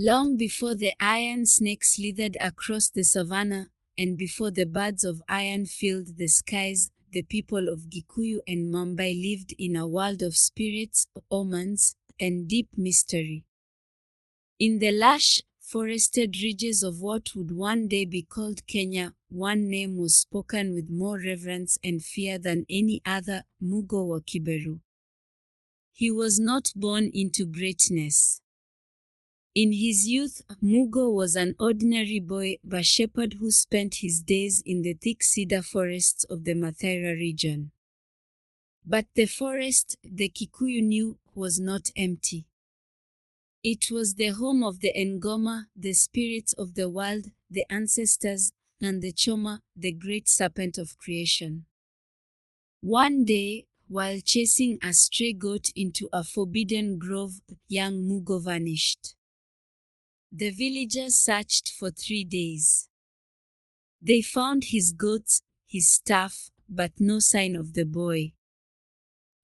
Long before the iron snake slithered across the savannah, and before the birds of iron filled the skies, the people of Kikuyu and Mumbai lived in a world of spirits, omens, and deep mystery. In the lush, forested ridges of what would one day be called Kenya, one name was spoken with more reverence and fear than any other, Mugo or Kibiru. He was not born into greatness. In his youth, Mugo was an ordinary boy, a shepherd who spent his days in the thick cedar forests of the Mathira region. But the forest, the Kikuyu knew, was not empty. It was the home of the Ngoma, the spirits of the world, the ancestors, and the Choma, the great serpent of creation. One day, while chasing a stray goat into a forbidden grove, young Mugo vanished. The villagers searched for 3 days. They found his goats, his staff, but no sign of the boy.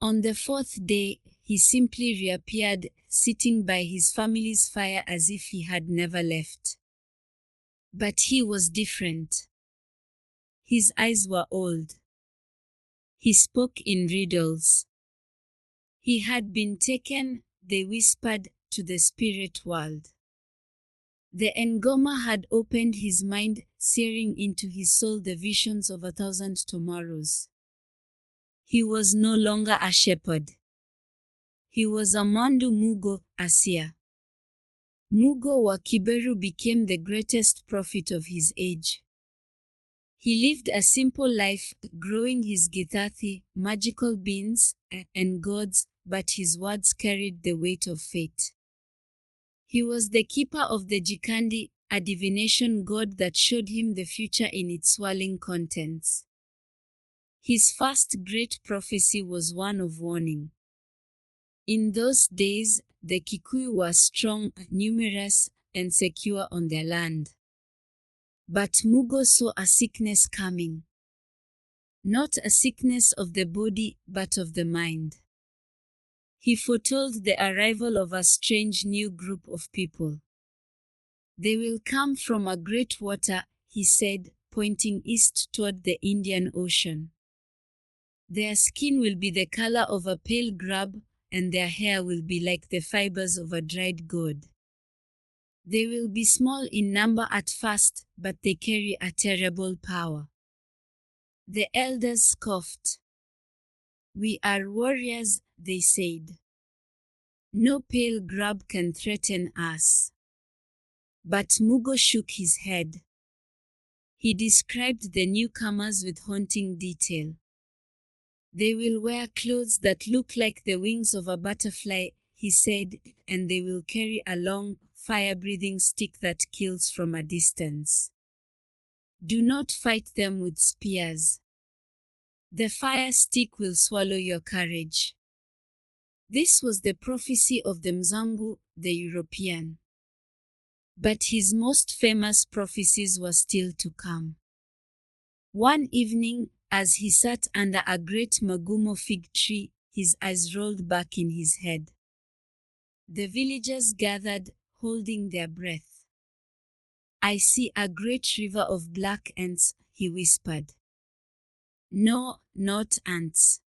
On the 4th day, he simply reappeared, sitting by his family's fire as if he had never left. But he was different. His eyes were old. He spoke in riddles. He had been taken, they whispered, to the spirit world. The Ngoma had opened his mind, searing into his soul the visions of 1,000 tomorrows. He was no longer a shepherd. He was a Mandu Mugo, a seer. Mugo wa Kibiru became the greatest prophet of his age. He lived a simple life, growing his githathi, magical beans, and gods, but his words carried the weight of fate. He was the keeper of the Jikandi, a divination god that showed him the future in its swirling contents. His first great prophecy was one of warning. In those days, the Kikuyu were strong, numerous, and secure on their land. But Mugo saw a sickness coming. Not a sickness of the body, but of the mind. He foretold the arrival of a strange new group of people. They will come from a great water, he said, pointing east toward the Indian Ocean. Their skin will be the color of a pale grub, and their hair will be like the fibers of a dried gourd. They will be small in number at first, but they carry a terrible power. The elders scoffed. "We are warriors," they said. "No pale grub can threaten us." But Mugo shook his head. He described the newcomers with haunting detail. "They will wear clothes that look like the wings of a butterfly," he said, "and they will carry a long, fire-breathing stick that kills from a distance. Do not fight them with spears. The fire stick will swallow your courage." This was the prophecy of the Mzungu, the European. But his most famous prophecies were still to come. One evening, as he sat under a great magumo fig tree, his eyes rolled back in his head. The villagers gathered, holding their breath. "I see a great river of black ants," he whispered. "No, not ants.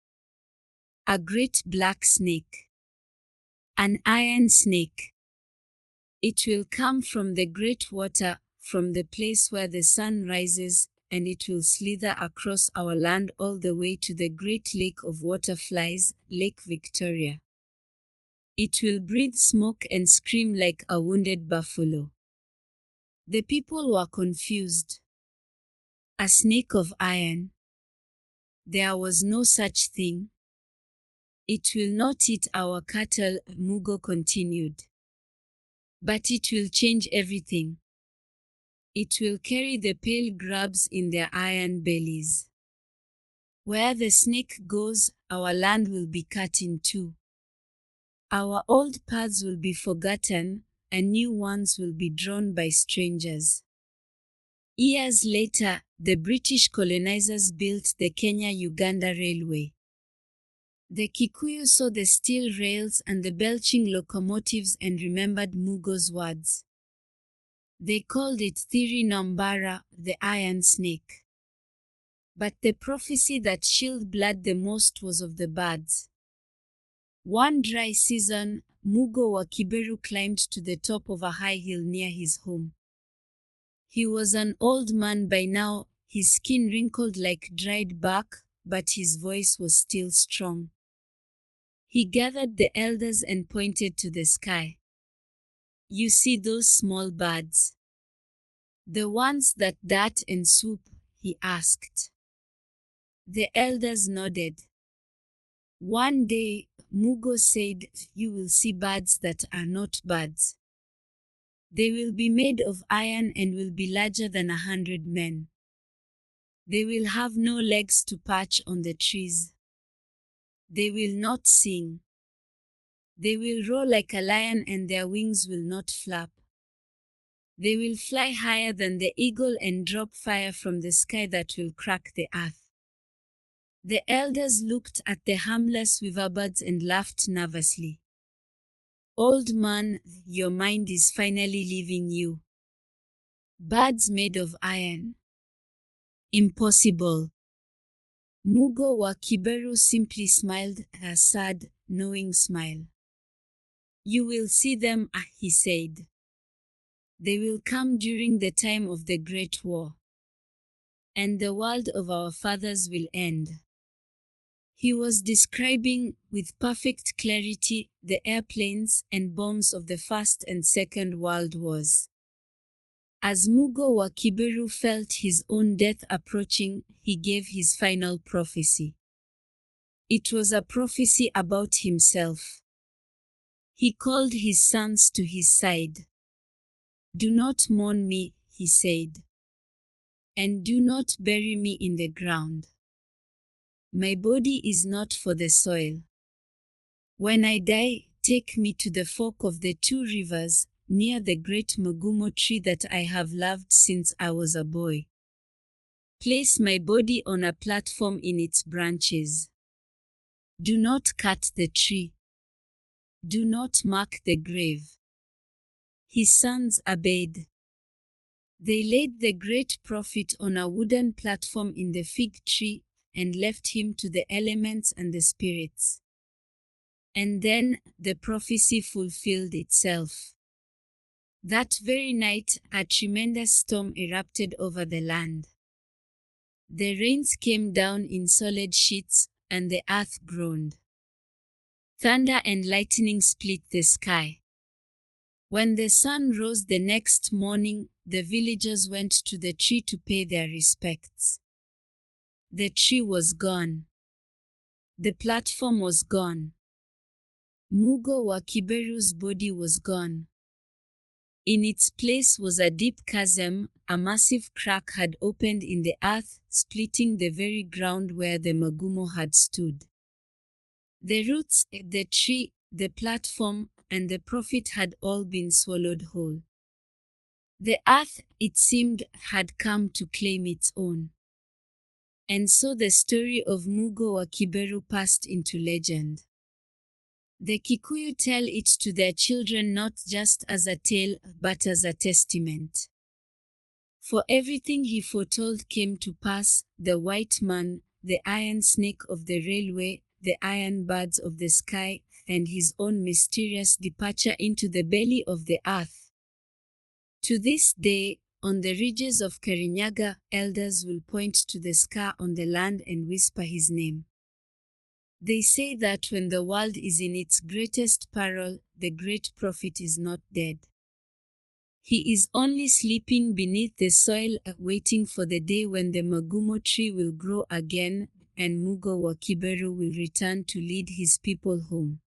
A great black snake. An iron snake. It will come from the great water, from the place where the sun rises, and it will slither across our land all the way to the great lake of waterflies, Lake Victoria. It will breathe smoke and scream like a wounded buffalo." The people were confused. A snake of iron? There was no such thing. "It will not eat our cattle," Mugo continued. "But it will change everything. It will carry the pale grubs in their iron bellies. Where the snake goes, our land will be cut in two. Our old paths will be forgotten, and new ones will be drawn by strangers." Years later, the British colonizers built the Kenya-Uganda Railway. The Kikuyu saw the steel rails and the belching locomotives and remembered Mugo's words. They called it Thiri Nambara, the iron snake. But the prophecy that chilled blood the most was of the birds. One dry season, Mugo wa Kibiru climbed to the top of a high hill near his home. He was an old man by now, his skin wrinkled like dried bark, but his voice was still strong. He gathered the elders and pointed to the sky. "You see those small birds? The ones that dart and swoop?" he asked. The elders nodded. One day, Mugo said, "You will see birds that are not birds. They will be made of iron and will be larger than 100 men. They will have no legs to perch on the trees. They will not sing. They will roar like a lion and their wings will not flap. They will fly higher than the eagle and drop fire from the sky that will crack the earth." The elders looked at the harmless weaverbirds and laughed nervously. "Old man, your mind is finally leaving you. Birds made of iron? Impossible." Mugo wa Kibiru simply smiled a sad, knowing smile. "You will see them," he said. "They will come during the time of the Great War. And the world of our fathers will end." He was describing, with perfect clarity, the airplanes and bombs of the First and Second World Wars. As Mugo wa Kibiru felt his own death approaching, he gave his final prophecy. It was a prophecy about himself. He called his sons to his side. "Do not mourn me," he said, "and do not bury me in the ground. My body is not for the soil. When I die, take me to the fork of the two rivers, near the great Mugumo tree that I have loved since I was a boy. Place my body on a platform in its branches. Do not cut the tree. Do not mark the grave." His sons obeyed. They laid the great prophet on a wooden platform in the fig tree and left him to the elements and the spirits. And then the prophecy fulfilled itself. That very night, a tremendous storm erupted over the land. The rains came down in solid sheets, and the earth groaned. Thunder and lightning split the sky. When the sun rose the next morning, the villagers went to the tree to pay their respects. The tree was gone. The platform was gone. Mugo wa Kibiru's body was gone. In its place was a deep chasm. A massive crack had opened in the earth, splitting the very ground where the Mugumo had stood. The roots, the tree, the platform, and the prophet had all been swallowed whole. The earth, it seemed, had come to claim its own. And so the story of Mugo wa Kibiru passed into legend. The Kikuyu tell it to their children not just as a tale, but as a testament. For everything he foretold came to pass: the white man, the iron snake of the railway, the iron birds of the sky, and his own mysterious departure into the belly of the earth. To this day, on the ridges of Kirinyaga, elders will point to the scar on the land and whisper his name. They say that when the world is in its greatest peril, the great prophet is not dead. He is only sleeping beneath the soil, waiting for the day when the Mugumo tree will grow again and Mugo wa Kibiru will return to lead his people home.